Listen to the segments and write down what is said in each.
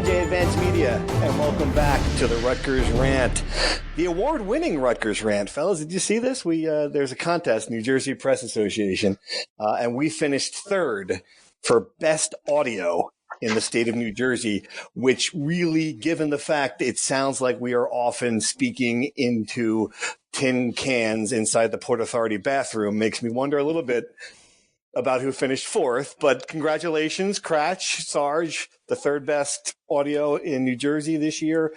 NJ Advanced Media, and welcome back to the Rutgers Rant, the award-winning Rutgers Rant. Fellas, did you see this? There's a contest, New Jersey Press Association, and we finished third for best audio in the state of New Jersey, which really, given the fact it sounds like we are often speaking into tin cans inside the Port Authority bathroom, makes me wonder a little bit about who finished fourth. But congratulations, Cratch, Sarge, the third best audio in New Jersey this year.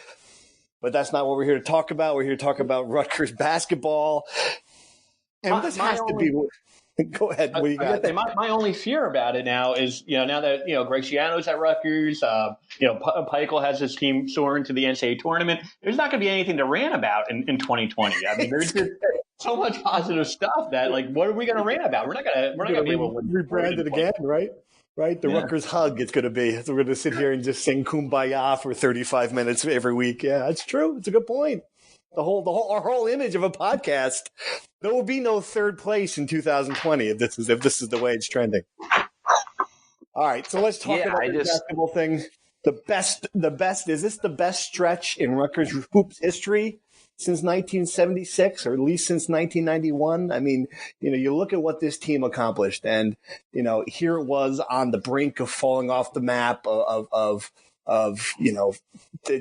But that's not what we're here to talk about. We're here to talk about Rutgers basketball. And this has to be... Go ahead. What do you got? My only fear about it now is, now that, Greg Schiano's at Rutgers, Pikiell has his team soaring to the NCAA Tournament. There's not going to be anything to rant about in 2020. I mean, there's just so much positive stuff that, what are we going to rant about? We're not going to be able to rebrand it again, right? Right? The Rutgers hug, it's going to be. So we're going to sit here and just sing Kumbaya for 35 minutes every week. Yeah, that's true. It's a good point. Our whole image of a podcast. There will be no third place in 2020 if this is the way it's trending. All right, so let's talk about the basketball thing. The best. Is this the best stretch in Rutgers hoops history since 1976, or at least since 1991? I mean, you look at what this team accomplished, and here it was on the brink of falling off the map of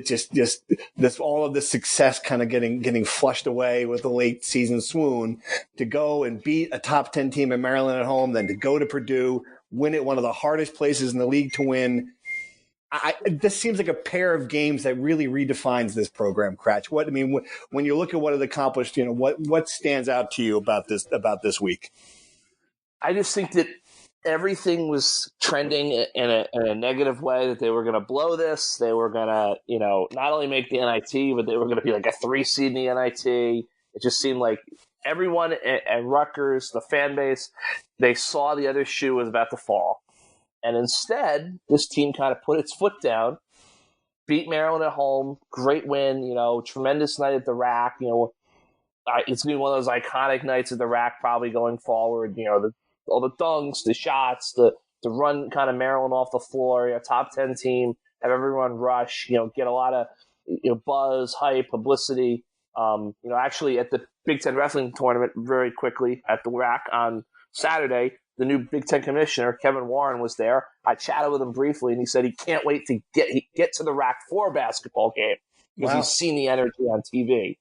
just this, all of the success kind of getting flushed away with the late season swoon, to go and beat a top 10 team in Maryland at home, then to go to Purdue, win it, one of the hardest places in the league to win. This seems like a pair of games that really redefines this program, Cratch. When you look at what it accomplished, what stands out to you about this week? I just think that everything was trending in a negative way, that they were going to blow this. They were going to, not only make the NIT, but they were going to be like a 3 seed in the NIT. It just seemed like everyone at Rutgers, the fan base, they saw the other shoe was about to fall. And instead, this team kind of put its foot down, beat Maryland at home, great win, tremendous night at the rack. It's going to be one of those iconic nights at the rack probably going forward. All the dunks, the shots, the run kind of Maryland off the floor, top 10 team, have everyone rush, get a lot of buzz, hype, publicity. Actually at the Big Ten wrestling tournament, very quickly at the rack on Saturday, the new Big Ten commissioner, Kevin Warren, was there. I chatted with him briefly, and he said he can't wait to get to the rack for a basketball game because he's seen the energy on TV.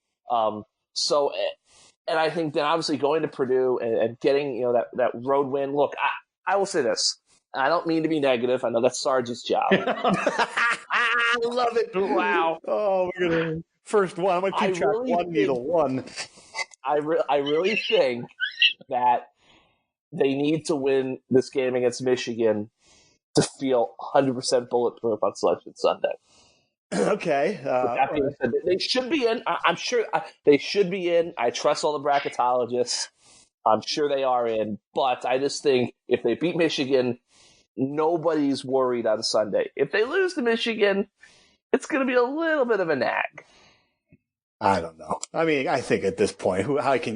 And I think then obviously going to Purdue and getting that road win. Look, I will say this. I don't mean to be negative. I know that's Sarge's job. I love it. Wow. Oh, we're gonna first one. I'm gonna keep track. One needle one. I really think that they need to win this game against Michigan to feel 100% bulletproof on Selection Sunday. Okay. They should be in. I'm sure they should be in. I trust all the bracketologists. I'm sure they are in. But I just think if they beat Michigan, nobody's worried on Sunday. If they lose to Michigan, it's going to be a little bit of a nag. I don't know. I mean, I think at this point,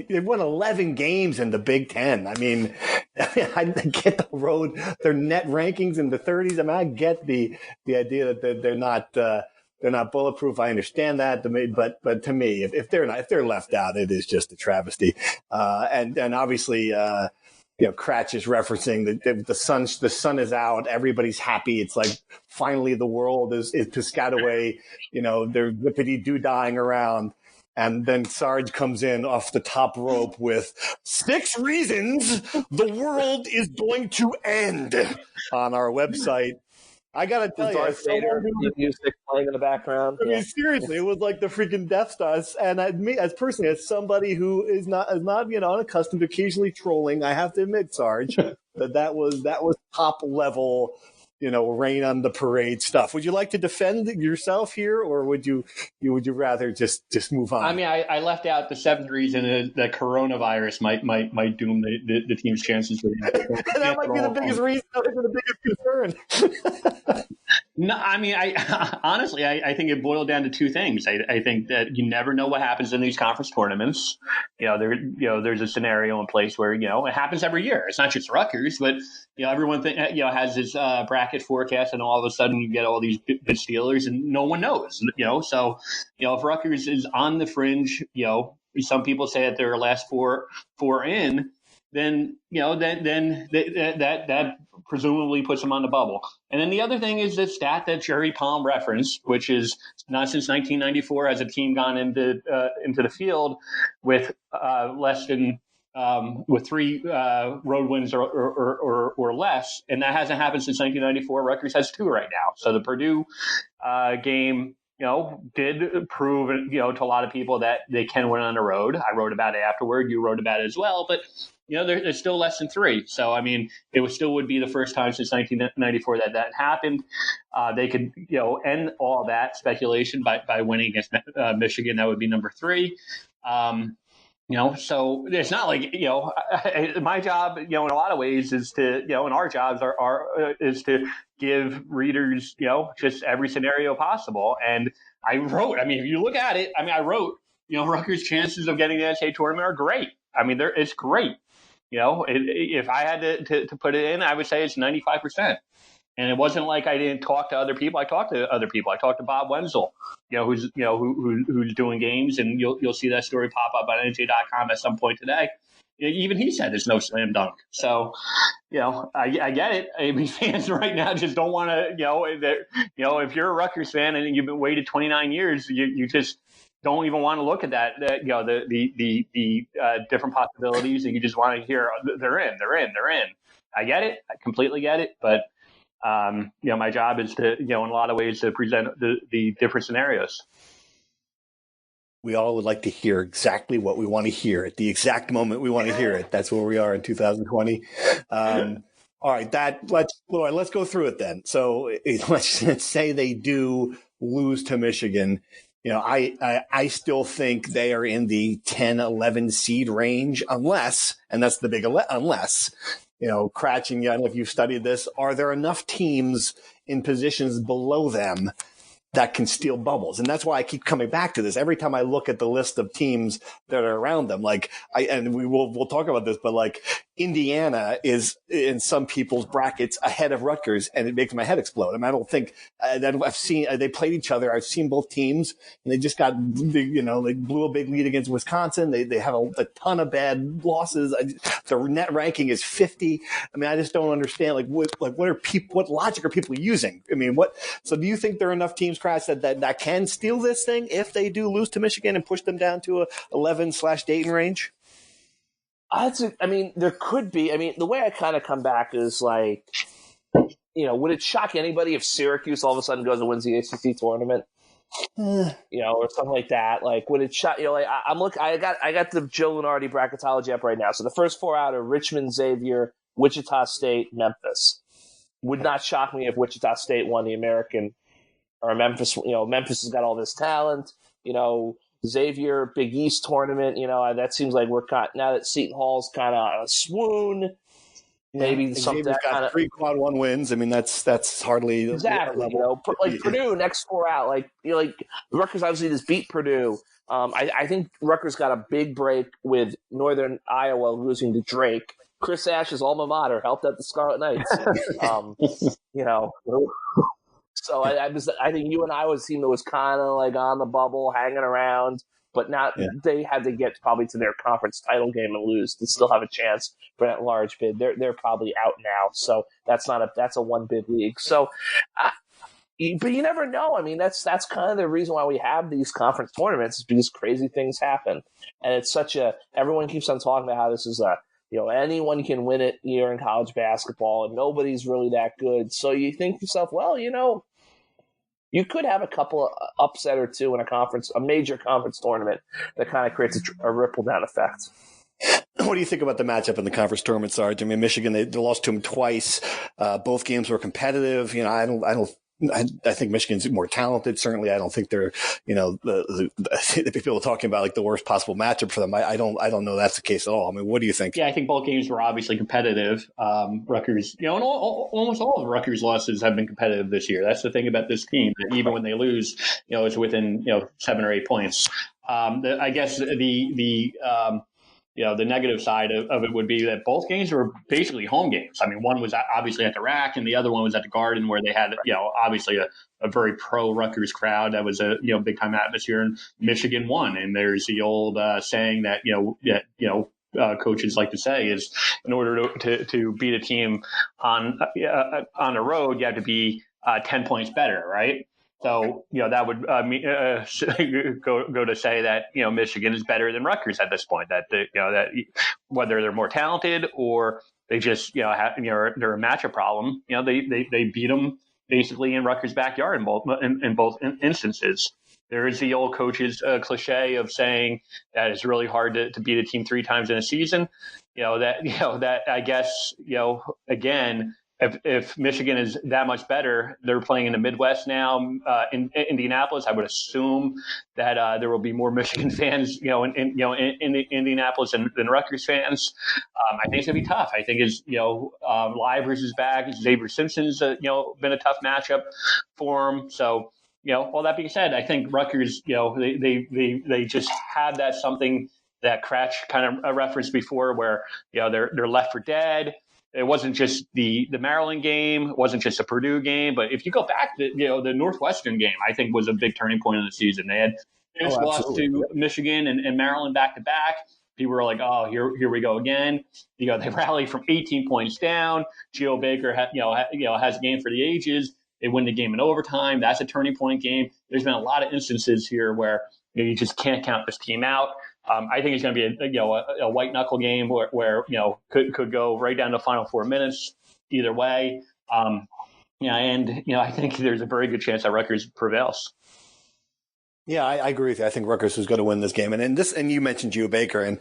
they won 11 games in the Big Ten. I get the road, their net rankings in the 30s. I get the idea that they're not bulletproof. I understand that, but to me, if they're left out, it is just a travesty. And obviously, Cratch is referencing that the sun is out. Everybody's happy. It's like finally the world is Piscataway. They're whippity-doo-dying around. And then Sarge comes in off the top rope with 6 reasons the world is going to end on our website. I gotta tell you, Darth Vader music playing in the background. I mean, seriously, it was like the freaking Death Star. And as somebody who is not unaccustomed to occasionally trolling, I have to admit, Sarge, that was top level, rain on the parade stuff. Would you like to defend yourself here, or would you rather just move on? I mean, I left out the 7th reason that coronavirus might doom the team's chances. That might be the biggest reason, the biggest concern. No, I mean, I honestly, I think it boiled down to two things. I think that you never know what happens in these conference tournaments. There's a scenario in place where it happens every year. It's not just Rutgers, but everyone has this bracket forecast, and all of a sudden you get all these good Steelers, and no one knows. So if Rutgers is on the fringe, some people say that their last four in, then that presumably puts them on the bubble. And then the other thing is the stat that Jerry Palm referenced, which is not since 1994 has a team gone into the field with less than with three road wins or less, and that hasn't happened since 1994. Rutgers has two right now. So the Purdue game, did prove, to a lot of people that they can win on the road. I wrote about it afterward. You wrote about it as well, but there's still less than three. So, I mean, it still would be the first time since 1994 that happened. They could, end all that speculation by winning against Michigan. That would be number three. So it's not like, my job, in a lot of ways is to, and our jobs is to give readers, just every scenario possible. And I wrote, if you look at it, I wrote, Rutgers' chances of getting the NCAA tournament are great. It's great. If I had to put it in, I would say it's 95%. And it wasn't like I didn't talk to other people. I talked to other people. I talked to Bob Wenzel, who's doing games, and you'll see that story pop up on NJ.com at some point today. Even he said there's no slam dunk. So, I get it. Fans right now just don't want to, if you're a Rutgers fan and you've been waited 29 years, you just don't even want to look at that. The different possibilities, and you just want to hear they're in. I get it. I completely get it, but. My job is to, in a lot of ways, to present the different scenarios. We all would like to hear exactly what we want to hear at the exact moment we want to hear it. That's where we are in 2020. All right, let's go through it then. So let's say they do lose to Michigan. I still think they are in the 10, 11 seed range unless, and that's the big unless, Cratch, and I don't know if you've studied this, are there enough teams in positions below them that can steal bubbles? And that's why I keep coming back to this. Every time I look at the list of teams that are around them, we'll talk about this, but Indiana is in some people's brackets ahead of Rutgers, and it makes my head explode. I don't think that I've seen, they played each other. I've seen both teams, and they just got, they blew a big lead against Wisconsin. They have a ton of bad losses. Their net ranking is 50. I just don't understand, what logic are people using? So do you think there are enough teams, Crash, that can steal this thing if they do lose to Michigan and push them down to a 11/Dayton range? There could be. The way I kind of come back is would it shock anybody if Syracuse all of a sudden goes and wins the ACC tournament? Or something like that. Would it shock? I got the Joe Lunardi bracketology up right now. So the first four out are Richmond, Xavier, Wichita State, Memphis. Would not shock me if Wichita State won the American, or Memphis. Memphis has got all this talent. Xavier, Big East tournament, that seems like we're now that Seton Hall's kind of on a swoon. Maybe something Xavier's got 3 quad 1 wins. That's hardly exactly. Purdue next 4 out. Rutgers obviously just beat Purdue. I think Rutgers got a big break with Northern Iowa losing to Drake. Chris Ash's alma mater helped out the Scarlet Knights. So I think you and I was a team that was kind of on the bubble, hanging around, but now they had to get probably to their conference title game and lose to still have a chance for that large bid. They're probably out now, so that's a one bid league. So, but you never know. That's kind of the reason why we have these conference tournaments, is because crazy things happen, and it's everyone keeps on talking about how this is anyone can win it here in college basketball, and nobody's really that good. So you think to yourself, well, you could have a couple of upset or two in a major conference tournament that kind of creates a ripple down effect. What do you think about the matchup in the conference tournament, Sarge? Michigan, they lost to them twice. Both games were competitive. I don't I think Michigan's more talented. Certainly, I don't think they're, the people talking about like the worst possible matchup for them. I don't know that's the case at all. I mean, what do you think? Yeah, I think both games were obviously competitive. Rutgers, and almost all of Rutgers' losses have been competitive this year. That's the thing about this team, that even when they lose, it's within 7 or 8 points. I guess the negative side of it would be that both games were basically home games. I mean, one was obviously at the Rack, and the other one was at the Garden, where they had, obviously a very pro Rutgers crowd. That was a big time atmosphere, and Michigan won. And there's the old saying that coaches like to say is, in order to beat a team on the road, you have to be 10 points better, right? So, that would go to say that, Michigan is better than Rutgers at this point, that whether they're more talented or they just, they're a matchup problem, they beat them basically in Rutgers' backyard in both instances. There is the old coach's cliche of saying that it's really hard to beat a team 3 times in a season. That I guess, again, if Michigan is that much better, they're playing in the Midwest now, in Indianapolis. I would assume that there will be more Michigan fans, in Indianapolis than Rutgers fans. I think it's gonna be tough. I think Livers is back. Xavier Simpson's been a tough matchup for him. So all that being said, I think Rutgers, they just had that something that Kratch kind of referenced before, where they're left for dead. It wasn't just the Maryland game. It wasn't just a Purdue game. But if you go back to, the Northwestern game, I think was a big turning point in the season. They had lost to Michigan and Maryland back to back. People were like, oh, here we go again. They rallied from 18 points down. Geo Baker has a game for the ages. They win the game in overtime. That's a turning point game. There's been a lot of instances here where you just can't count this team out. I think it's going to be a white knuckle game where could go right down to the final 4 minutes either way. I think there's a very good chance that Rutgers prevails. Yeah, I agree with you. I think Rutgers is going to win this game. And you mentioned Geo Baker, and,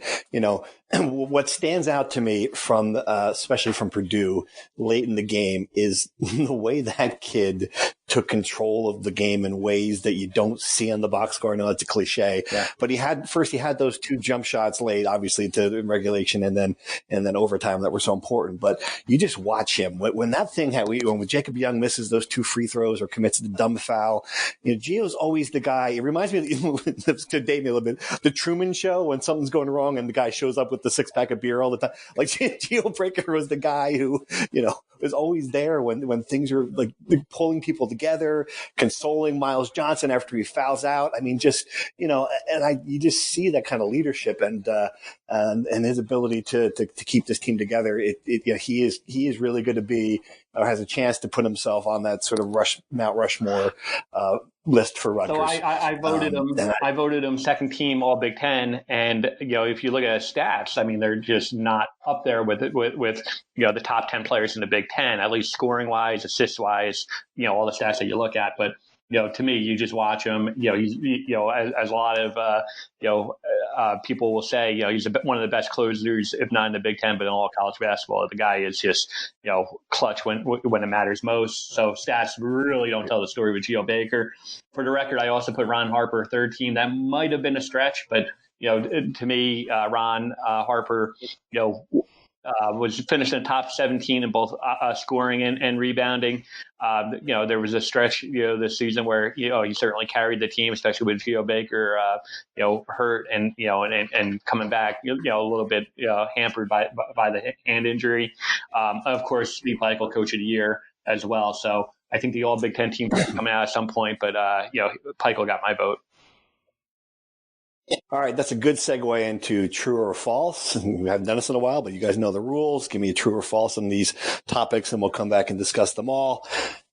what stands out to me from, especially from Purdue late in the game, is the way that kid took control of the game in ways that you don't see on the box score. I know that's a cliche, but he had those 2 jump shots late, obviously in regulation and then overtime that were so important. But you just watch him when that thing when Jacob Young misses those 2 free throws or commits the dumb foul. Gio's always the guy. It reminds me to date me a little bit, the Truman Show, when something's going wrong and the guy shows up with the 6-pack of beer all the time. Like Geo Baker was the guy who is always there when things are like pulling people together, consoling Miles Johnson after he fouls out. I mean, just you just see that kind of leadership and his ability to keep this team together. He is really good to be, or has a chance to put himself on that sort of Mount Rushmore list for Rutgers. So I voted him. I voted him second team All Big Ten, and if you look at his stats, I mean, they're just not up there with the top 10 players in the Big Ten, at least scoring wise, assist wise, all the stats that you look at. But to me, you just watch him. He's as a lot of people will say, he's one of the best closers, if not in the Big Ten, but in all college basketball. The guy is just clutch when it matters most. So stats really don't tell the story with Geo Baker. For the record, I also put Ron Harper third team. That might have been a stretch, but to me, Ron Harper, was finished in the top 17 in both scoring and rebounding. There was a stretch, this season where, he certainly carried the team, especially with Geo Baker, hurt and coming back, a little bit, hampered by the hand injury. Of course, Steve Pikiell, Coach of the Year as well. So I think the All Big Ten team is coming out at some point, but, Pikiell got my vote. All right, that's a good segue into true or false. We haven't done this in a while, but you guys know the rules. Give me a true or false on these topics, and we'll come back and discuss them all.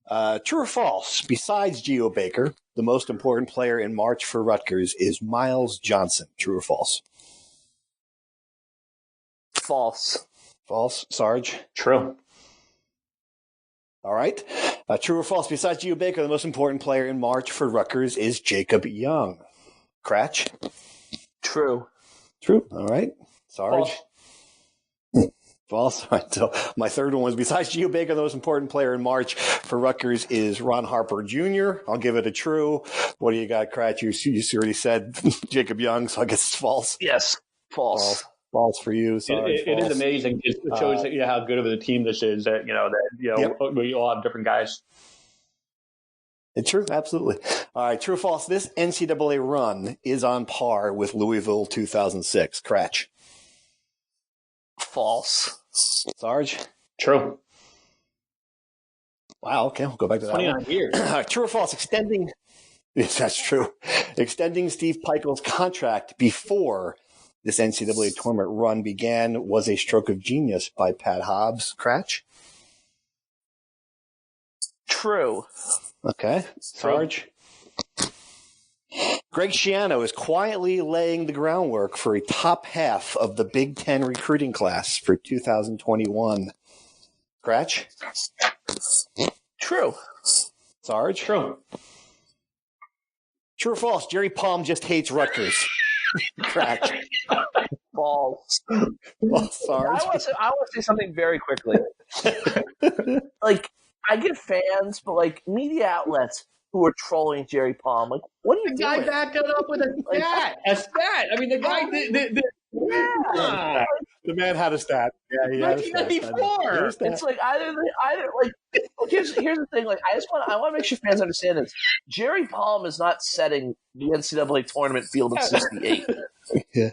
True or false? Besides Geo Baker, the most important player in March for Rutgers is Miles Johnson. True or false? False. False. Sarge? True. All right. True or false? Besides Geo Baker, the most important player in March for Rutgers is Jacob Young. Kratch? True. True. All right. Sarge? False. False. So my third one was, besides Geo Baker, the most important player in March for Rutgers is Ron Harper Jr. I'll give it a true. What do you got, Kratch? You already said Jacob Young, so I guess it's false. Yes, false. False for you. Sorry, it is amazing. It shows that, how good of a team this is. That Yep. we all have different guys. It's true, absolutely. All right, true or false? This NCAA run is on par with Louisville 2006. Kratch. False. Sarge. True. Wow. Okay, we'll go back to that. 29 years. True or false? Yes, that's true. Extending Steve Pikiell's contract before this NCAA tournament run began was a stroke of genius by Pat Hobbs. Kratch. True. Okay. Sarge. Greg Schiano is quietly laying the groundwork for a top half of the Big Ten recruiting class for 2021. Kratch. True. Sarge. True. True or false? Jerry Palm just hates Rutgers. Kratch. False. Well, Sarge. I want to say something very quickly. Like, I get fans, but like media outlets who are trolling Jerry Palm, like, what are you The doing? guy backed it up with a stat. A stat. I mean, the guy did. Yeah. The man had a stat. Yeah, he had a stat. 1994. It's like either like here's the thing. Like, I want to make sure fans understand this. Jerry Palm is not setting the NCAA tournament field of 68. Yeah.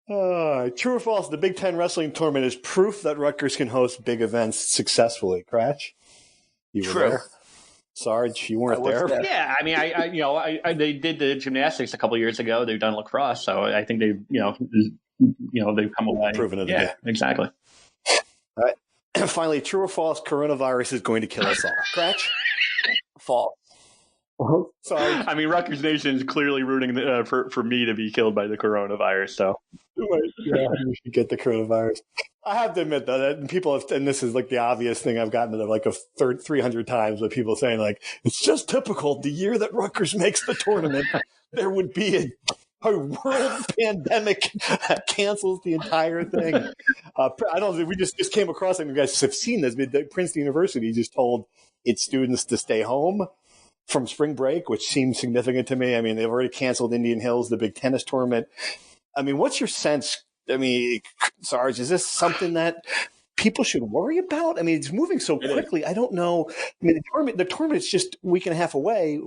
True or false? The Big Ten wrestling tournament is proof that Rutgers can host big events successfully. Kratch, you were True. there. Sarge, you weren't there. Yeah, I mean, I they did the gymnastics a couple of years ago. They've done lacrosse, so I think they've they've come away Proven it. Yeah, exactly. All right. Finally, true or false? Coronavirus is going to kill us all. Kratch. False. Sorry. I mean, Rutgers Nation is clearly rooting for me to be killed by the coronavirus. So Yeah, you should get the coronavirus. I have to admit, though, that people have, and this is like the obvious thing I've gotten to like 300 times with people saying, like, it's just typical. The year that Rutgers makes the tournament, there would be a world pandemic that cancels the entire thing. I don't think we just came across, and you guys have seen this, but Princeton University just told its students to stay home from spring break, which seems significant to me. I mean, they've already canceled Indian Hills, the big tennis tournament. I mean, what's your sense? I mean, Sarge, is this something that people should worry about? I mean, it's moving so quickly. I don't know. I mean, the tournament's just a week and a half away.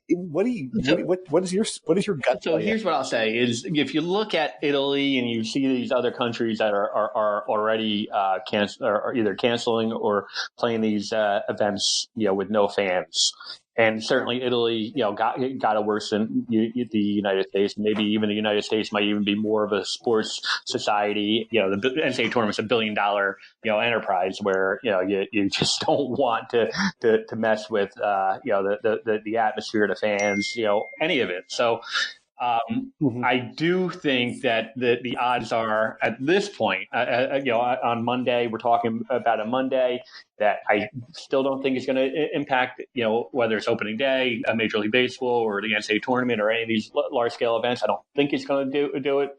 What is your gut? So here's what I'll say is, if you look at Italy and you see these other countries that are already are either canceling or playing these events, with no fans. And certainly Italy, got it worse than the United States. Maybe even the United States might even be more of a sports society. The NCAA tournament's $1 billion, enterprise where, you just don't want to mess with, the atmosphere, the fans, any of it. So, I do think that the odds are at this point, on Monday, we're talking about a Monday that I still don't think is going to impact, whether it's opening day, a Major League Baseball or the NCAA tournament or any of these large scale events. I don't think it's going to do it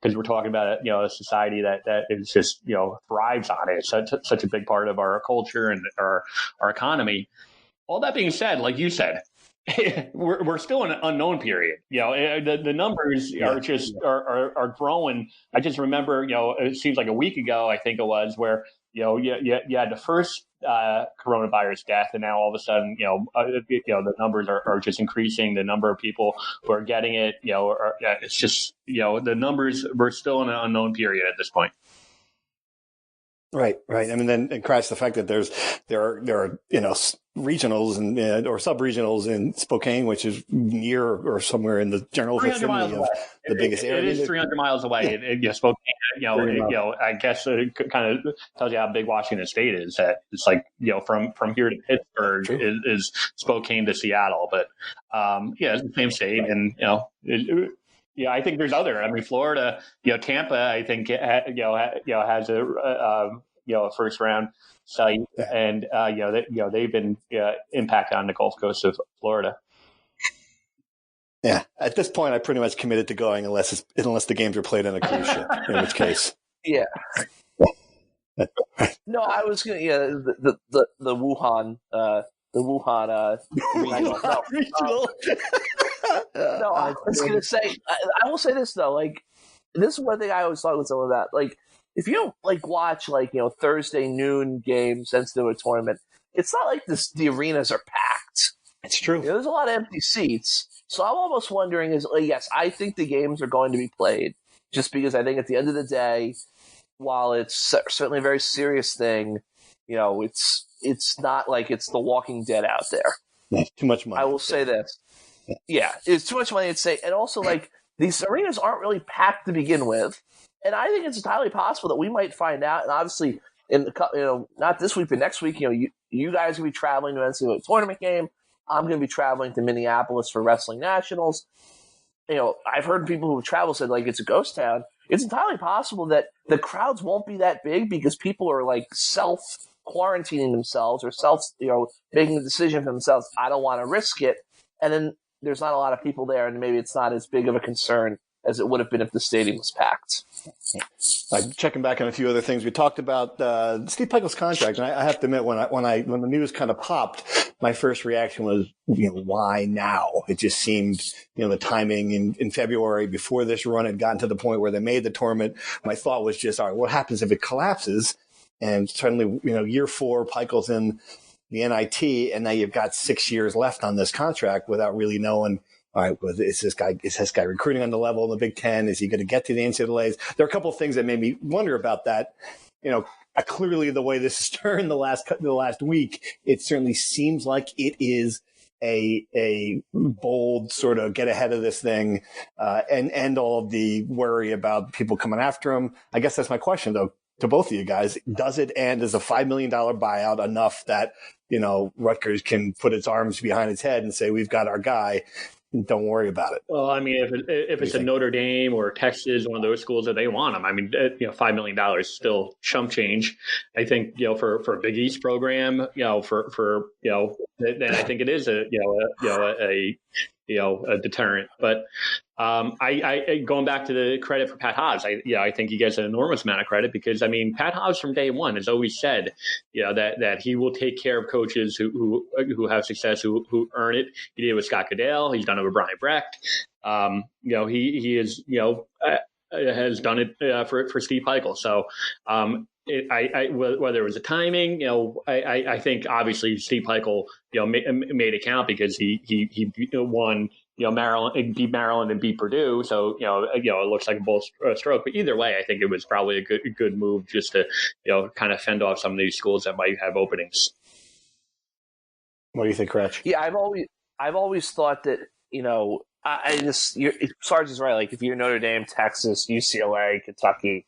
because we're talking about, a society that is just, thrives on it. It's such a big part of our culture and our economy. All that being said, like you said, we're still in an unknown period. The numbers are growing. I just remember, it seems like a week ago, I think it was, where you had the first coronavirus death, and now all of a sudden, the numbers are just increasing. The number of people who are getting it, it's just, the numbers. We're still in an unknown period at this point. Right. I mean, and Kratch, the fact that there are regionals and or sub-regionals in Spokane, which is near or somewhere in the general vicinity of the biggest area. It is 300 miles away. Yeah. Spokane, I guess it kind of tells you how big Washington State is. That it's like, from here to Pittsburgh is Spokane to Seattle, but it's the same state, and I think there's other. I mean, Florida, Tampa, I think has a first round site, and they've been impacted on the Gulf Coast of Florida. Yeah, at this point, I pretty much committed to going unless the games are played on a cruise ship. In which case, Yeah. No, I was gonna. Yeah, the Wuhan regional. No, Regional. no, I was gonna say. I will say this though. Like, this is one thing I always thought with some of that. Like, if you don't watch Thursday noon games NCAA tournament, it's not like the arenas are packed. It's true. There's a lot of empty seats. So I'm almost wondering yes, I think the games are going to be played, just because I think at the end of the day, while it's certainly a very serious thing, it's not like it's The Walking Dead out there. Yeah, too much money. I will say this. Yeah, it's too much money to say. And also, these arenas aren't really packed to begin with. And I think it's entirely possible that we might find out. And obviously, not this week, but next week, you guys will be traveling to an NCAA tournament game. I'm going to be traveling to Minneapolis for Wrestling Nationals. I've heard people who travel said it's a ghost town. It's entirely possible that the crowds won't be that big because people are self-quarantining themselves or making a decision for themselves. I don't want to risk it. And then there's not a lot of people there, and maybe it's not as big of a concern as it would have been if the stadium was packed. Checking back on a few other things, we talked about Steve Pikiell's contract, and I have to admit, when the news kind of popped, my first reaction was, why now? It just seemed, the timing in February before this run had gotten to the point where they made the tournament. My thought was just, all right, what happens if it collapses? And suddenly, year 4, Pikiell's in the NIT, and now you've got 6 years left on this contract without really knowing. All right, is this guy recruiting on the level in the Big Ten? Is he going to get to the NCAAs? There are a couple of things that made me wonder about that. Clearly the way this is turned the last week, it certainly seems like it is a bold sort of get ahead of this thing and end all of the worry about people coming after him. I guess that's my question, though, to both of you guys. Does it end as a $5 million buyout enough that, Rutgers can put its arms behind its head and say, we've got our guy? Don't worry about it. Well, I mean, if it's a Notre Dame or Texas, one of those schools that they want him, I mean, $5 million is still chump change. I think, for a Big East program, then I think it is a deterrent. But I going back to the credit for Pat Hobbs, I think he gets an enormous amount of credit because, I mean, Pat Hobbs from day one has always said, that he will take care of coaches who have success, who earn it. He did it with Scott Goodale. He's done it with Brian Brecht. He is, has done it for Steve Pikiell. So, whether it was the timing, I think obviously Steve Pikiell, made it count because he won, Maryland, beat Maryland and beat Purdue. So, it looks like a bold stroke. But either way, I think it was probably a good move just to, kind of fend off some of these schools that might have openings. What do you think, Cratch? Yeah, I've always thought that, Sarge is right. If you're Notre Dame, Texas, UCLA, Kentucky,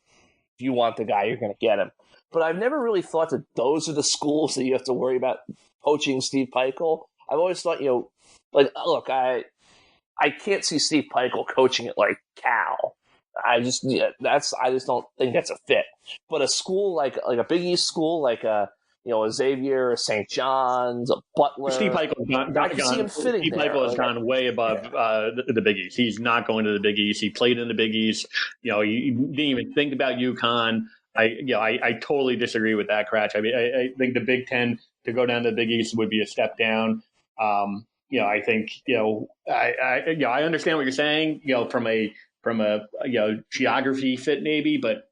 if you want the guy, you're going to get him. But I've never really thought that those are the schools that you have to worry about poaching Steve Pikiell. I've always thought, look, I can't see Steve Pikiell coaching it like Cal. I just don't think that's a fit. But a school like a Big East school, like a Xavier, St. John's, a Butler. Steve Pikiell has gone way above the Big East. He's not going to the Big East. He played in the Big East. He didn't even think about UConn. I totally disagree with that, Cratch. I mean, I think the Big Ten to go down to the Big East would be a step down. I think I understand what you're saying. From a geography fit maybe, but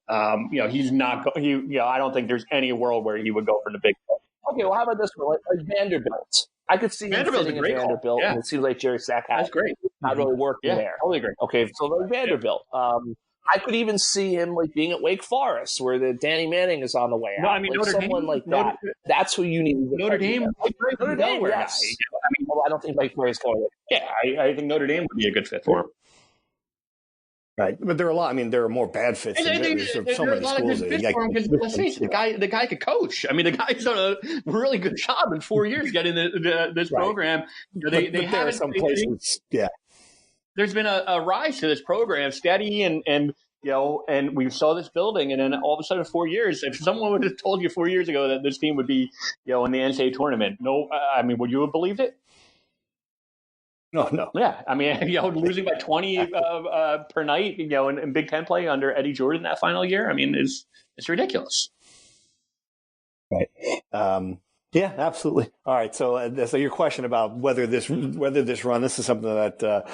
he's not. I don't think there's any world where he would go for the Big Ten. Okay, well, how about this one? Like Vanderbilt. I could see him fitting in Vanderbilt, and it seems like Jerry Stackhouse not really working there. Totally agree. Okay, so like Vanderbilt. I could even see him being at Wake Forest, where the Danny Manning is on the way out. No, I mean someone like that. That's who you need. Notre Dame. Notre Dame, yes. I don't think Wake Forest going. Yeah, I think Notre Dame would be a good fit for him. Right, but there are a lot. I mean, there are more bad fits. There's so many schools. Let's face it, the guy could coach. I mean, the guy's done a really good job in 4 years getting this program. They there are some places. Yeah, there's been a rise to this program, steady and we saw this building, and then all of a sudden, 4 years. If someone would have told you 4 years ago that this team would be, in the NCAA tournament, would you have believed it? No. Yeah, I mean, losing by 20 per night, in Big Ten play under Eddie Jordan that final year, I mean, it's ridiculous. Right. Yeah, absolutely. All right. So your question about whether this run, this is something that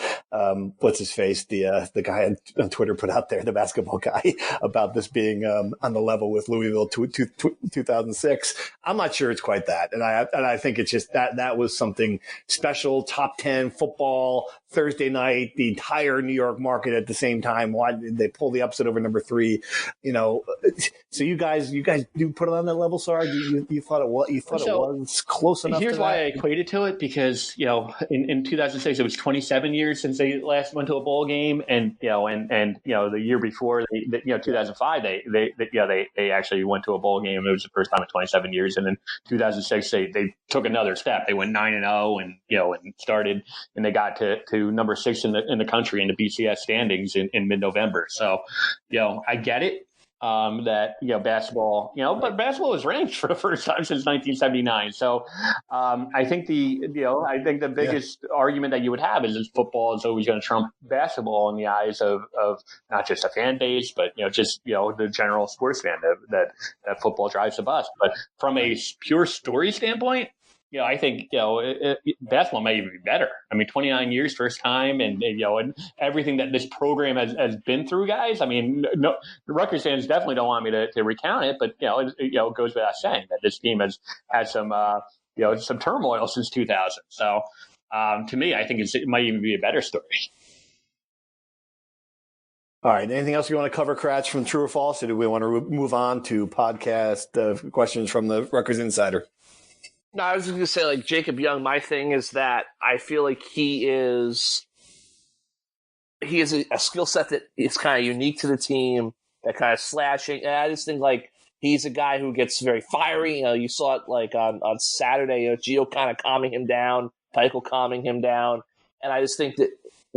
what's his face, the guy on Twitter put out there, the basketball guy, about this being on the level with Louisville 2006. I'm not sure it's quite that, and I think it's just that was something special. Top 10 football Thursday night, the entire New York market at the same time. Why did they pull the upset over number 3? So you guys do put it on that level, Sarge? You thought it was? You thought it was close enough? Here's to why that? I equated to it, because in 2006 it was 27 years since they last went to a bowl game, and the year before, 2005 they actually went to a bowl game. It was the first time in 27 years, and then 2006 they took another step. They went 9-0, and started, and they got to number 6 in the country in the BCS standings in mid-November. So I get it. That basketball, but basketball was ranked for the first time since 1979. So I think the biggest argument that you would have is that football is always going to trump basketball in the eyes of not just a fan base, but just the general sports fan that football drives the bus. But from a pure story standpoint, I think basketball may even be better. I mean, 29 years, first time, and everything that this program has been through, guys. I mean, no, the Rutgers fans definitely don't want me to recount it, but it goes without saying that this team has had some some turmoil since 2000. So to me, I think it might even be a better story. All right. Anything else you want to cover, Kratz, from True or False, or do we want to move on to podcast questions from the Rutgers Insider? No, I was just going to say, like Jacob Young, my thing is that I feel like he is a skill set that is kind of unique to the team, that kind of slashing. And I just think, like, he's a guy who gets very fiery. You saw it, like, on Saturday, Gio kind of calming him down, Pikiell calming him down. And I just think that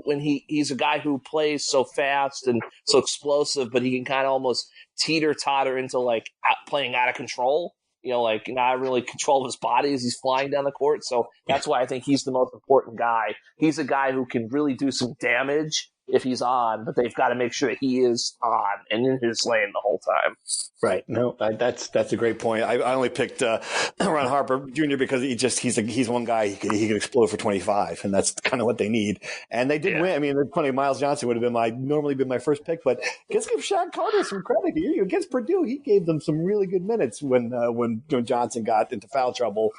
when he's a guy who plays so fast and so explosive, but he can kind of almost teeter-totter into, like, playing out of control. Like not really control of his body as he's flying down the court. So that's why I think he's the most important guy. He's a guy who can really do some damage if he's on, but they've got to make sure that he is on and in his lane the whole time. Right. No, that's a great point. I only picked Ron Harper Jr. because he's one guy he could explode for 25, and that's kind of what they need. And they did win. I mean, funny, Miles Johnson would have been my first pick, but let's give Shaq Carter some credit here. Against Purdue, he gave them some really good minutes when Johnson got into foul trouble.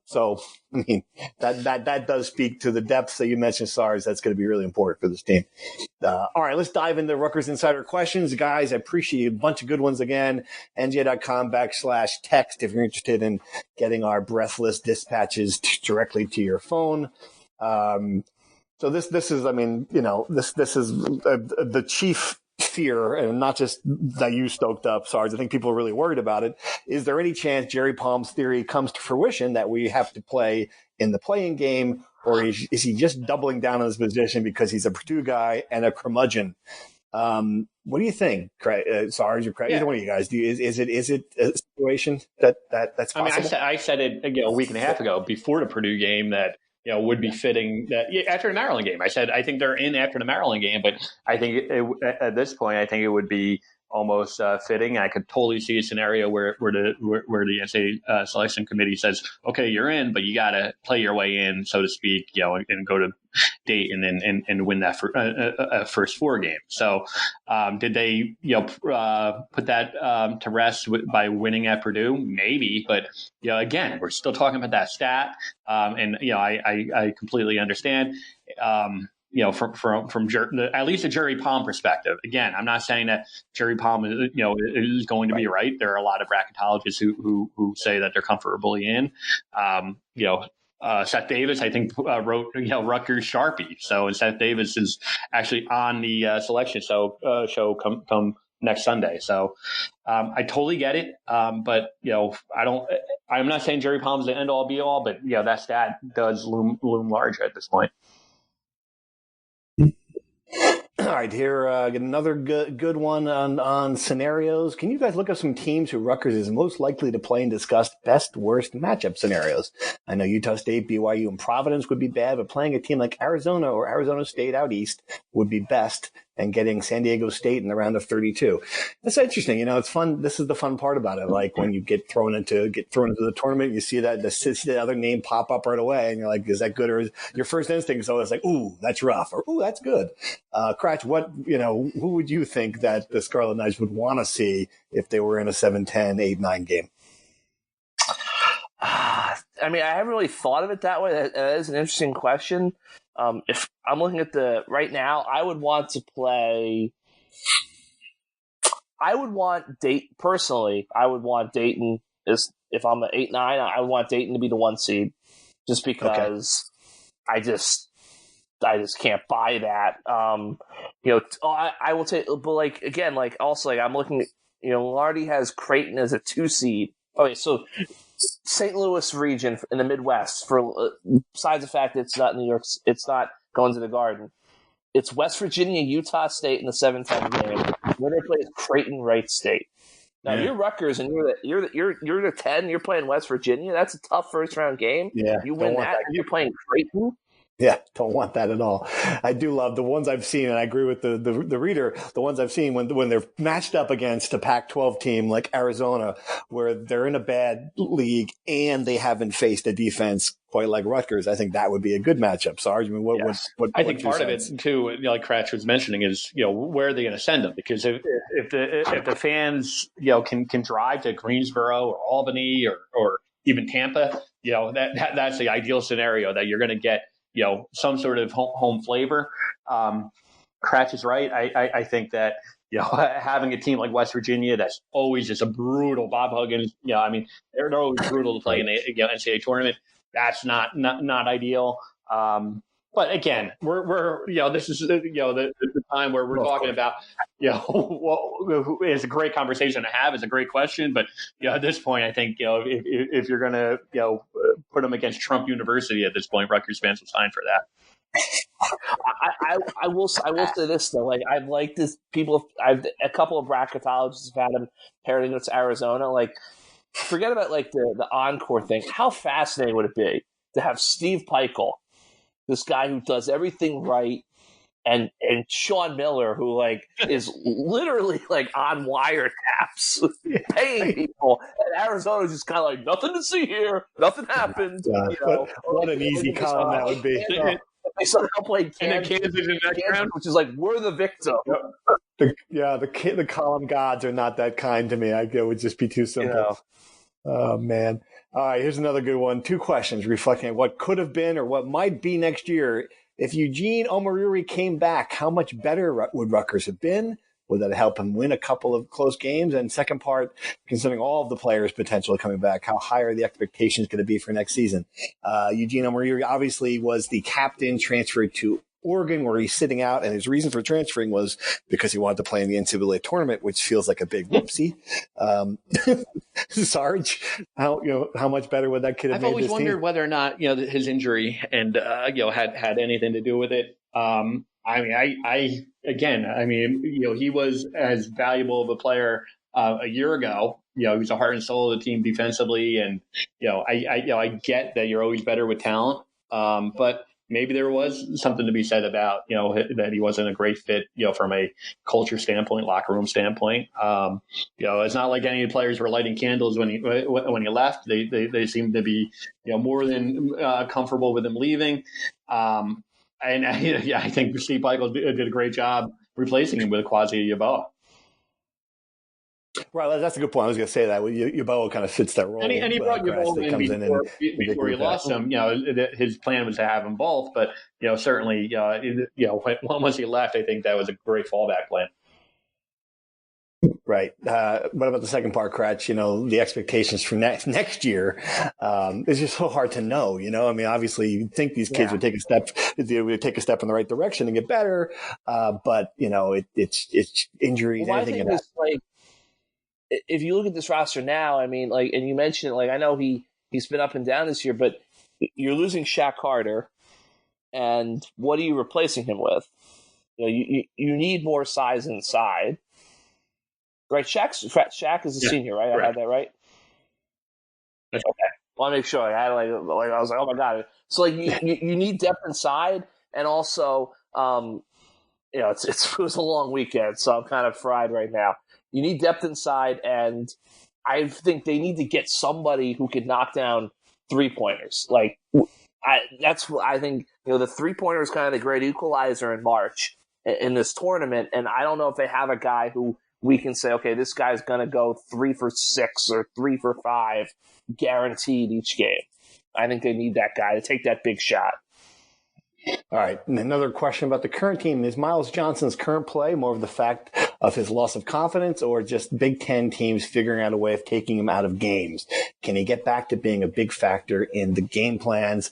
So, I mean, that does speak to the depth that you mentioned, Sarge. That's going to be really important for this team. All right, let's dive into Rutgers Insider questions. Guys, I appreciate a bunch of good ones again. NJ.com/text if you're interested in getting our breathless dispatches directly to your phone. So this is, I mean, this is the chief fear, and not just that you stoked up, Sarge. I think people are really worried about it. Is there any chance Jerry Palm's theory comes to fruition that we have to play in the playing game, or is he just doubling down on his position because he's a Purdue guy and a curmudgeon? What do you think, Sarge or Craig? Either one of you guys? Is it a situation that's possible? I mean, I said it a week and a half ago before the Purdue game that would be fitting that after the Maryland game. I said I think they're in after the Maryland game, but I think at this point, I think it would be almost fitting. I could totally see a scenario where the NCAA selection committee says, "Okay, you're in, but you got to play your way in, so to speak, and go to Dayton and win that first 4 games." So, did they put that to rest by winning at Purdue? Maybe, but again, we're still talking about that stat, and I completely understand. From at least a Jerry Palm perspective. Again, I'm not saying that Jerry Palm is going to be right. There are a lot of bracketologists who say that they're comfortably in. Seth Davis, I think, wrote Rutgers Sharpie. So Seth Davis is actually on the selection show come next Sunday. So I totally get it. But I'm not saying Jerry Palm's the end all be all, but that stat does loom large at this point. All right, here get another good one on scenarios. Can you guys look up some teams who Rutgers is most likely to play and discuss best worst matchup scenarios? I know Utah State, BYU, and Providence would be bad, but playing a team like Arizona or Arizona State out east would be best. And getting San Diego State in the round of 32. That's interesting. It's fun. This is the fun part about it. Like when you get thrown into the tournament, you see that the other name pop up right away, and you're like, is that good? Or is your first instinct is always like, ooh, that's rough, or ooh, that's good. Cratch, who would you think that the Scarlet Knights would want to see if they were in a 7-10, 8-9 game? I mean, I haven't really thought of it that way. That is an interesting question. If I'm looking at right now, I would want Dayton. I would want Dayton if I'm an 8-9, I would want Dayton to be the 1 seed, just because I just can't buy that. I will take, but I'm looking at, Lardy has Creighton as a 2 seed. Okay, so St. Louis region in the Midwest, besides the fact that it's not New York, it's not going to the Garden. It's West Virginia, Utah State in the 7-10 game. When they play Creighton, Wright State. Now you're Rutgers and you're the 10. You're playing West Virginia. That's a tough first round game. Yeah, you win that. And you're playing Creighton. Yeah, don't want that at all. I do love the ones I've seen, and I agree with the reader. The ones I've seen when they're matched up against a Pac-12 team like Arizona, where they're in a bad league and they haven't faced a defense quite like Rutgers. I think that would be a good matchup. Sarge, I mean, what I think part of it too, like Cratch was mentioning, is where are they going to send them? Because if the fans can drive to Greensboro or Albany or even Tampa, that's the ideal scenario, that you're going to get some sort of home flavor. Cratch is right. I think that having a team like West Virginia that's always just a brutal, Bob Huggins. I mean, they're always brutal to play in the NCAA tournament. That's not ideal. But again, we're this is the time where we're talking about it's a great conversation to have. It's a great question, but at this point, I think if you're gonna put them against Trump University at this point, Rutgers fans will sign for that. I will say this though, like I've liked this. I've a couple of bracketologists have had them paired against Arizona. Like, forget about like the encore thing. How fascinating would it be to have Steve Pikiell, this guy who does everything right, and Sean Miller, who like is literally like on wiretaps paying people, and Arizona's just kind of like, nothing to see here, nothing happened. What an easy column that would be. They somehow played Kansas, which is like, we're the victim. The column gods are not that kind to me. It would just be too simple. Oh man. All right, here's another good one. 2 questions reflecting on what could have been or what might be next year. If Eugene Omoruyi came back, how much better would Rutgers have been? Would that help him win a couple of close games? And second part, considering all of the players' potential coming back, how high are the expectations going to be for next season? Eugene Omoruyi obviously was the captain, transferred to Oregon, where he's sitting out, and his reason for transferring was because he wanted to play in the NCAA tournament, which feels like a big whoopsie. Sarge, how much better would that kid have made this team? I've always wondered whether or not his injury and had anything to do with it. He was as valuable of a player a year ago. He was the heart and soul of the team defensively, and I get that you're always better with talent, but maybe there was something to be said about that he wasn't a great fit from a culture standpoint, locker room standpoint. It's not like any of the players were lighting candles when he left. They seemed to be more than comfortable with him leaving. I think Steve Pikiell did a great job replacing him with Quasi Yeboah. Right, that's a good point. I was going to say that Yeboah kind of fits that role. And he brought Yeboah in before he lost him. His plan was to have them both, but certainly, once he left, I think that was a great fallback plan. Right. What about the second part, Cratch? The expectations for next year is just so hard to know. I mean, obviously, you'd think these kids would take a step in the right direction and get better, but it's injuries. Well, anything can happen. Like, if you look at this roster now, I mean, like, and you mentioned it, like, I know he's been up and down this year, but you're losing Shaq Carter, and what are you replacing him with? you need more size inside. Right, Shaq is a senior, right? Correct. I had that right. Okay, want to make sure. I had I was like, oh my god. So you need depth inside, and also it was a long weekend, so I'm kind of fried right now. You need depth inside, and I think they need to get somebody who can knock down 3-pointers. That's what I think. The 3-pointer is kind of the great equalizer in March in this tournament, and I don't know if they have a guy who we can say, okay, this guy's going to go 3 for 6 or 3 for 5 guaranteed each game. I think they need that guy to take that big shot. All right. And another question about the current team. Is Miles Johnson's current play more of the fact of his loss of confidence or just Big Ten teams figuring out a way of taking him out of games? Can he get back to being a big factor in the game plans?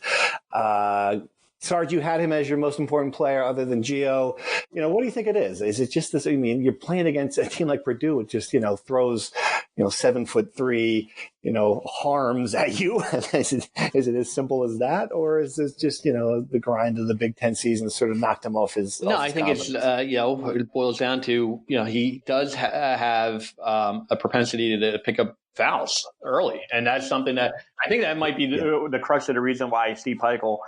Sarge, you had him as your most important player other than Gio. What do you think it is? Is it just this? I mean, you're playing against a team like Purdue. It just, throws, 7'3", harms at you. Is it as simple as that? Or is this just, the grind of the Big Ten season sort of knocked him off his No, I think confidence? it's, it boils down to, he does have a propensity to pick up fouls early. And that's something that I think that might be the crux of the reason why Steve Pikiell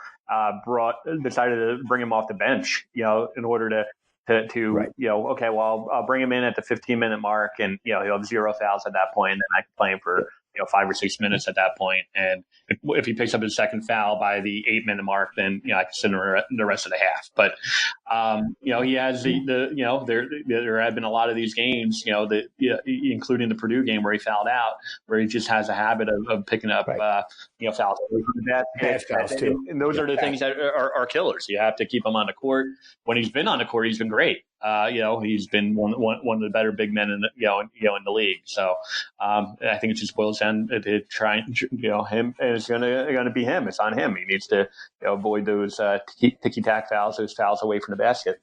decided to bring him off the bench, in order to right. Okay, well, I'll bring him in at the 15-minute mark, and he'll have 0 fouls at that point, and then I can play him for 5 or 6 minutes at that point. And if he picks up his second foul by the 8-minute mark, then I can sit him the rest of the half. But he has there have been a lot of these games, including the Purdue game where he fouled out, where he just has a habit of picking up right. Fouls. Bad fouls too. And those are the things that are killers. You have to keep him on the court. When he's been on the court, he's been great. He's been one of the better big men in the league. So I think it just boils down to trying, him is going to be him. It's on him. He needs to avoid those ticky-tack fouls, those fouls away from the basket.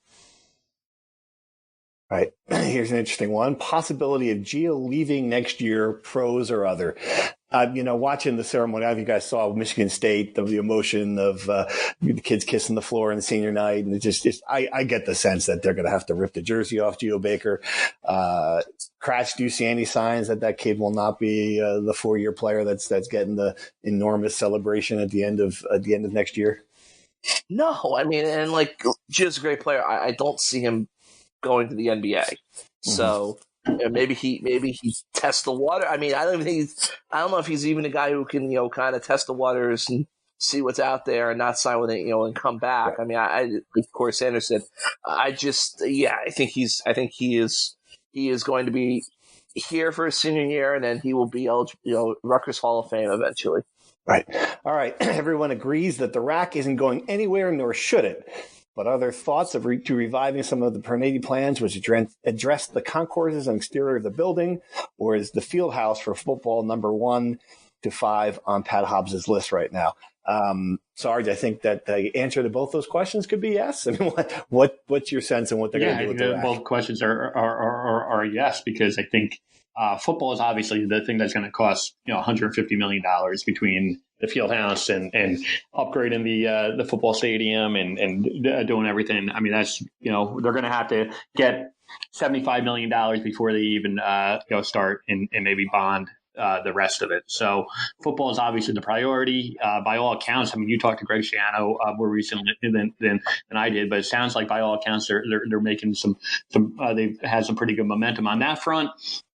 Right. Here's an interesting one. Possibility of Gio leaving next year, pros or other. Watching the ceremony, I think you guys saw Michigan State, the emotion of the kids kissing the floor on the senior night. And I get the sense that they're going to have to rip the jersey off Gio Baker. Cratch, do you see any signs that kid will not be the 4-year player that's getting the enormous celebration at the end of next year? No, I mean, and Gio's a great player. I don't see him going to the NBA. So maybe he tests the water. I mean, I don't know if he's even a guy who can kind of test the waters and see what's out there and not sign with it, and come back. I mean, I of course Anderson. I think he is going to be here for his senior year, and then he will be eligible, Rutgers Hall of Fame eventually. Right. All right. Everyone agrees that the rack isn't going anywhere, nor should it. But are there thoughts of reviving some of the Pernady plans, which address the concourses and exterior of the building, or is the field house for football number 1 to 5 on Pat Hobbs's list right now? Sarge, I think that the answer to both those questions could be yes. I mean, what's your sense on what they're going to do with the rack? Both questions are yes, because I think football is obviously the thing that's going to cost $150 million between the field house and upgrading the football stadium and doing everything. I mean, that's, they're going to have to get $75 million before they even, start and maybe bond the rest of it. So football is obviously the priority. By all accounts, I mean, you talked to Greg Schiano more recently than I did, but it sounds like by all accounts they're making some they've had some pretty good momentum on that front.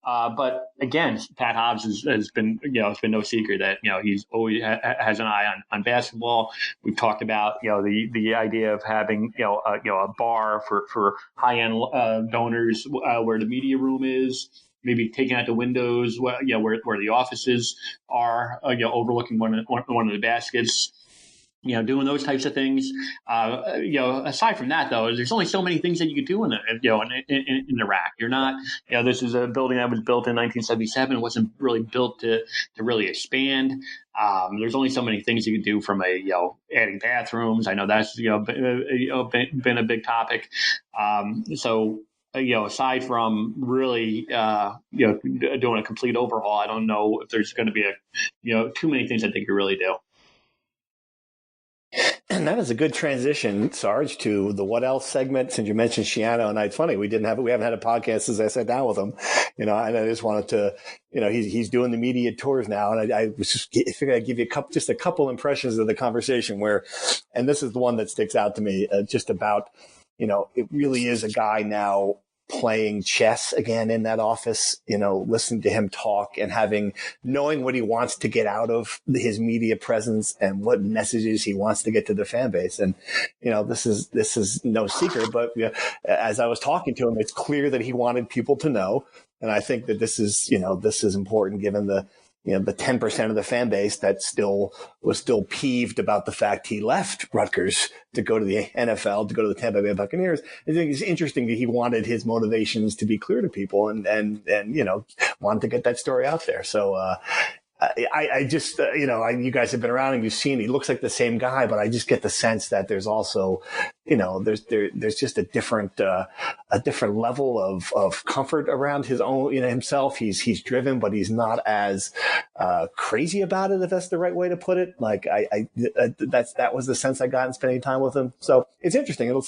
But again, Pat Hobbs has been, it's been no secret that, he's always has an eye on basketball. We've talked about, the idea of having, a bar for high end donors where the media room is. Maybe taking out the windows, where the offices are, overlooking one of the baskets. Doing those types of things. Aside from that, though, there's only so many things that you could do in the rack. You're not, this is a building that was built in 1977. It wasn't really built to really expand. There's only so many things you can do from adding bathrooms. I know that's, been a big topic. Aside from really, doing a complete overhaul, I don't know if there's going to be too many things that they could really do. And that is a good transition, Sarge, to the what else segment. Since you mentioned Schiano, and it's funny we haven't had a podcast since I sat down with him. And I just wanted to, he's doing the media tours now, and I was just figured I'd give you a couple impressions of the conversation and this is the one that sticks out to me, just about, it really is a guy now playing chess again in that office, listening to him talk and knowing what he wants to get out of his media presence and what messages he wants to get to the fan base. And, this is no secret, but as I was talking to him, it's clear that he wanted people to know. And I think that this is important given the 10% of the fan base that was still peeved about the fact he left Rutgers to go to the NFL, to go to the Tampa Bay Buccaneers. I think it's interesting that he wanted his motivations to be clear to people and wanted to get that story out there. So, I just, you guys have been around and you've seen, he looks like the same guy, but I just get the sense that there's also, there's just a different level of comfort around his own, himself. He's driven, but he's not as, crazy about it, if that's the right way to put it. Like that was the sense I got in spending time with him. So it's interesting. It'll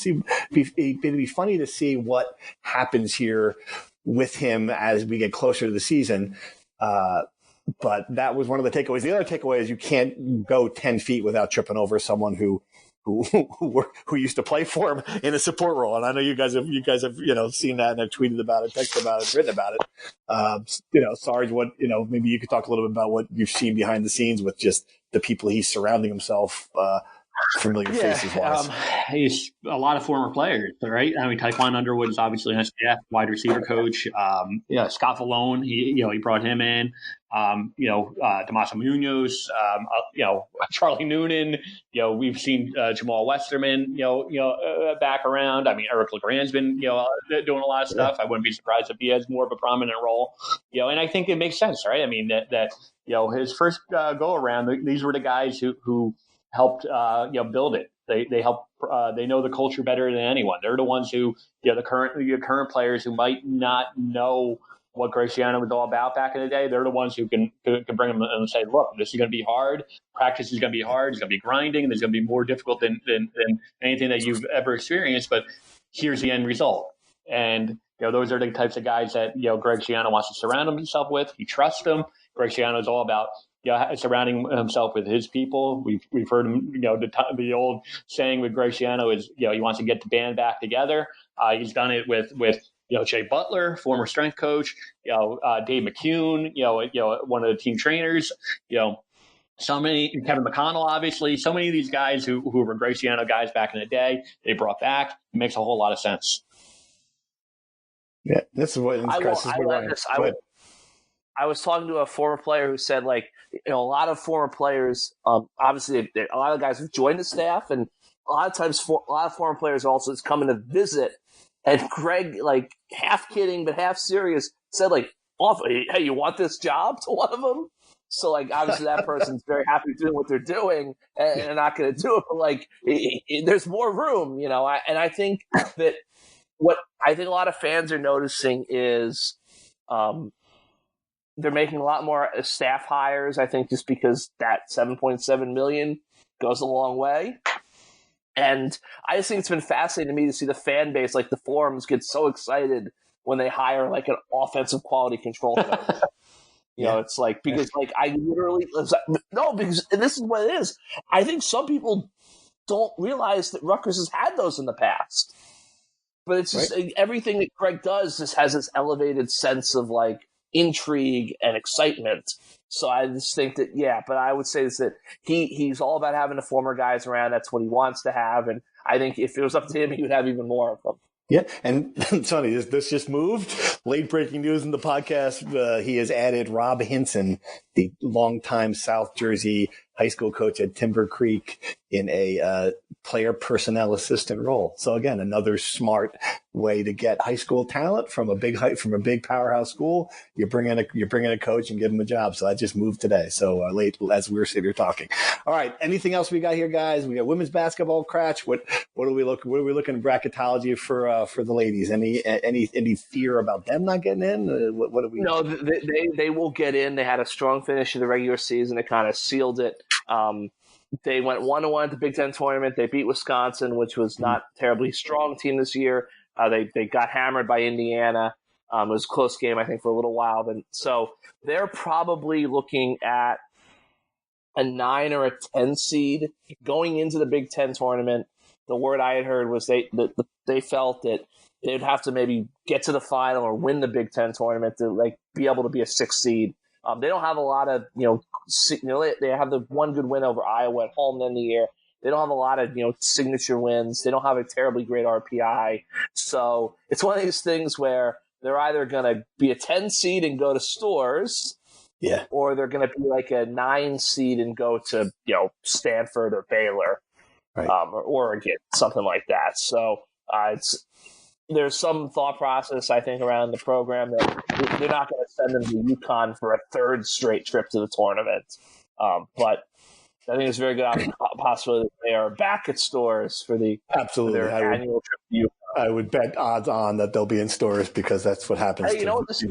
be funny to see what happens here with him as we get closer to the season. But that was one of the takeaways. The other takeaway is you can't go 10 feet without tripping over someone who used to play for him in a support role. And I know you guys have seen that and have tweeted about it, texted about it, written about it. Sarge, maybe you could talk a little bit about what you've seen behind the scenes with just the people he's surrounding himself, familiar faces wise. He's a lot of former players, right? I mean, Taekwon Underwood is obviously on staff, wide receiver coach. Scott Falone, he brought him in. Damaso Munoz, Charlie Noonan. We've seen Jamal Westerman, back around. I mean, Eric LeGrand's been, doing a lot of stuff. I wouldn't be surprised if he has more of a prominent role. And I think it makes sense, right? I mean, that his first go around, these were the guys who helped build it. They help. They know the culture better than anyone. They're the ones who, the current players who might not know what Greg Schiano was all about back in the day. They're the ones who can bring them and say, look, this is going to be hard. Practice is going to be hard. It's going to be grinding. It's going to be more difficult than anything that you've ever experienced. But here's the end result. And those are the types of guys that Greg Schiano wants to surround himself with. He trusts them. Greg Schiano is all about surrounding himself with his people. We've heard him, the old saying with Greg Schiano is, he wants to get the band back together. He's done it with Jay Butler, former strength coach, Dave McCune, one of the team trainers, so many, Kevin McConnell, obviously, so many of these guys who were Greg Schiano guys back in the day, they brought back. It makes a whole lot of sense. Yeah, this is what I was talking to a former player who said, a lot of former players, obviously, a lot of guys have joined the staff, and a lot of times, a lot of former players also is coming to visit. And Greg, half kidding but half serious, said, hey, you want this job to one of them? So, obviously that person's very happy doing what they're doing and they're not going to do it. But, there's more room, and I think that what I think a lot of fans are noticing is they're making a lot more staff hires, I think, just because that $7.7 million goes a long way. And I just think it's been fascinating to me to see the fan base, the forums, get so excited when they hire an offensive quality control coach. It's because I literally because this is what it is. I think some people don't realize that Rutgers has had those in the past, but it's just everything that Greg does just has this elevated sense of intrigue and excitement. So I just think that, but I would say is that he's all about having the former guys around. That's what he wants to have. And I think if it was up to him, he would have even more of them. Yeah, and Sonny, this just moved. Late breaking news in the podcast. He has added Rob Hinson, the longtime South Jersey high school coach at Timber Creek, in a player personnel assistant role. So again, another smart way to get high school talent from a big powerhouse school. You bring in a coach and give him a job. So that just moved today. So late as we're sitting here talking. All right. Anything else we got here, guys? We got women's basketball, Cratch. What are we looking at bracketology for the ladies? Any fear about them not getting in? What are we? No, they will get in. They had a strong finish of the regular season. It kind of sealed it. They went 1-1 at the Big Ten tournament. They beat Wisconsin, which was not a terribly strong team this year. They got hammered by Indiana. It was a close game, I think, for a little while. So they're probably looking at a 9 or a 10 seed going into the Big Ten tournament. The word I had heard was they felt that they'd have to maybe get to the final or win the Big Ten tournament to be able to be a 6 seed. They don't have a lot of they have the one good win over Iowa at home in the year. They don't have a lot of signature wins. They don't have a terribly great RPI. So it's one of these things where they're either going to be a 10 seed and go to Stores, or they're going to be like a 9 seed and go to Stanford or Baylor, right. Or Oregon, something like that. So there's some thought process, I think, around the program that they're not going to send them to UConn for a 3rd straight trip to the tournament. But I think it's a very good possibility that they are back at Stores for their annual trip to UConn. I would bet odds on that they'll be in Stores because that's what happens. Hey, this is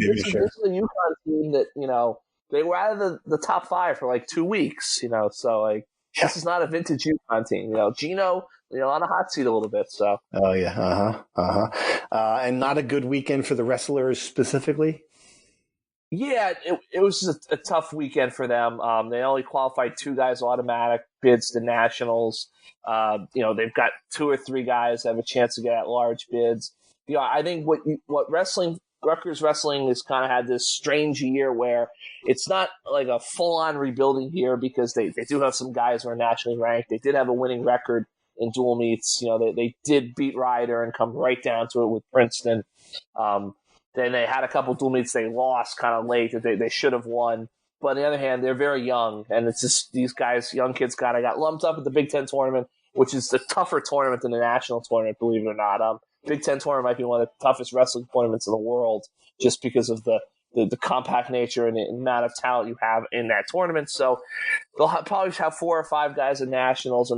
a UConn team that, they were out of the top 5 for 2 weeks, so this is not a vintage UConn team. Gino, on a hot seat a little bit. So. Oh yeah, and not a good weekend for the wrestlers specifically. Yeah, it was just a tough weekend for them. They only qualified 2 guys automatic bids to nationals. They've got 2 or 3 guys that have a chance to get at large bids. I think what Rutgers wrestling has kind of had this strange year where it's not like a full-on rebuilding year because they do have some guys who are nationally ranked. They did have a winning record in dual meets. They did beat Ryder and come right down to it with Princeton. Then they had a couple dual meets they lost kind of late that they should have won. But on the other hand, they're very young, and it's just these guys, young kids, kind of got lumped up at the Big Ten tournament, which is the tougher tournament than the national tournament, believe it or not. Big Ten tournament might be one of the toughest wrestling tournaments in the world just because of the compact nature and the amount of talent you have in that tournament. So they'll probably have 4 or 5 guys in nationals.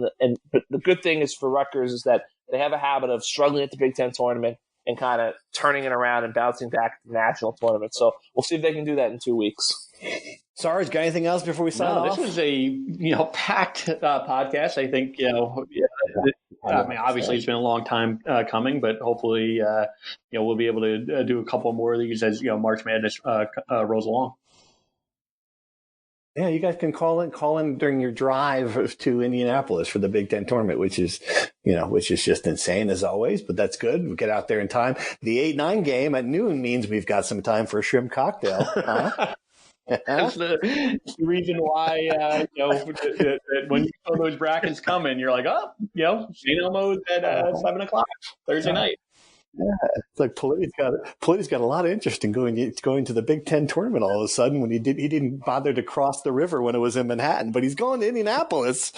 But the good thing is for Rutgers is that they have a habit of struggling at the Big Ten tournament and kind of turning it around and bouncing back to the national tournament. So we'll see if they can do that in 2 weeks. Sarge, got anything else before we sign off? This was a packed podcast. I think obviously it's been a long time coming, but hopefully we'll be able to do a couple more of these as March Madness rolls along. Yeah, you guys can call in during your drive to Indianapolis for the Big Ten tournament, which is just insane as always, but that's good. We get out there in time. The 8-9 game at noon means we've got some time for a shrimp cocktail. Huh? That's the reason why, that when you saw those brackets coming, you're like, St. Elmo's at 7:00 Thursday night. Yeah, it's like Politti's got a lot of interest in going to the Big Ten tournament all of a sudden when he didn't bother to cross the river when it was in Manhattan, but he's going to Indianapolis.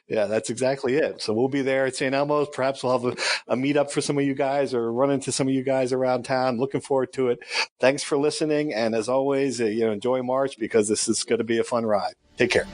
Yeah, that's exactly it. So we'll be there at St. Elmo's. Perhaps we'll have a meetup for some of you guys or run into some of you guys around town. Looking forward to it. Thanks for listening. And as always, enjoy March because this is going to be a fun ride. Take care.